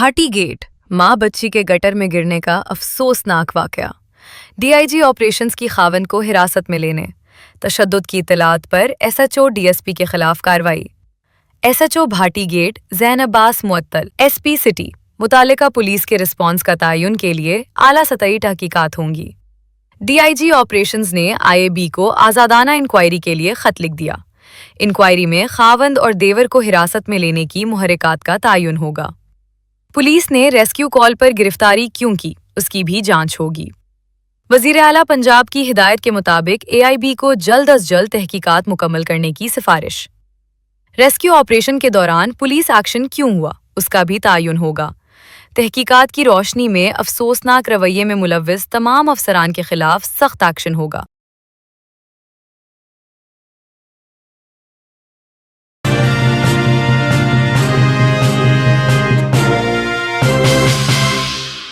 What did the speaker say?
Baati get, ماں بچی کے گٹر میں گرنے کا افسوسناک واقعہ۔ ڈی آئی جی آپریشنز کی خاوند کو حراست میں لینے، تشدد کی اطلاعات پر S H O D S P کے خلاف کارروائی۔ S H O Bhati Gate Zain Abbas معطل، ایس پی سٹی، متعلقہ پولیس کے رسپانس کا تعین کے لیے اعلیٰ سطحی تحقیقات ہوں گی۔ ڈی آئی جی آپریشنز نے آئی اے بی کو آزادانہ انکوائری کے لیے خط لکھ دیا۔ انکوائری میں خاوند اور دیور کو حراست میں لینے کی محرکات کا تعین ہوگا۔ پولیس نے ریسکیو کال پر گرفتاری کیوں کی، اس کی بھی جانچ ہوگی۔ وزیر اعلیٰ پنجاب کی ہدایت کے مطابق اے آئی بی کو جلد از جلد تحقیقات مکمل کرنے کی سفارش۔ ریسکیو آپریشن کے دوران پولیس ایکشن کیوں ہوا، اس کا بھی تعین ہوگا۔ تحقیقات کی روشنی میں افسوسناک رویے میں ملوث تمام افسران کے خلاف سخت ایکشن ہوگا۔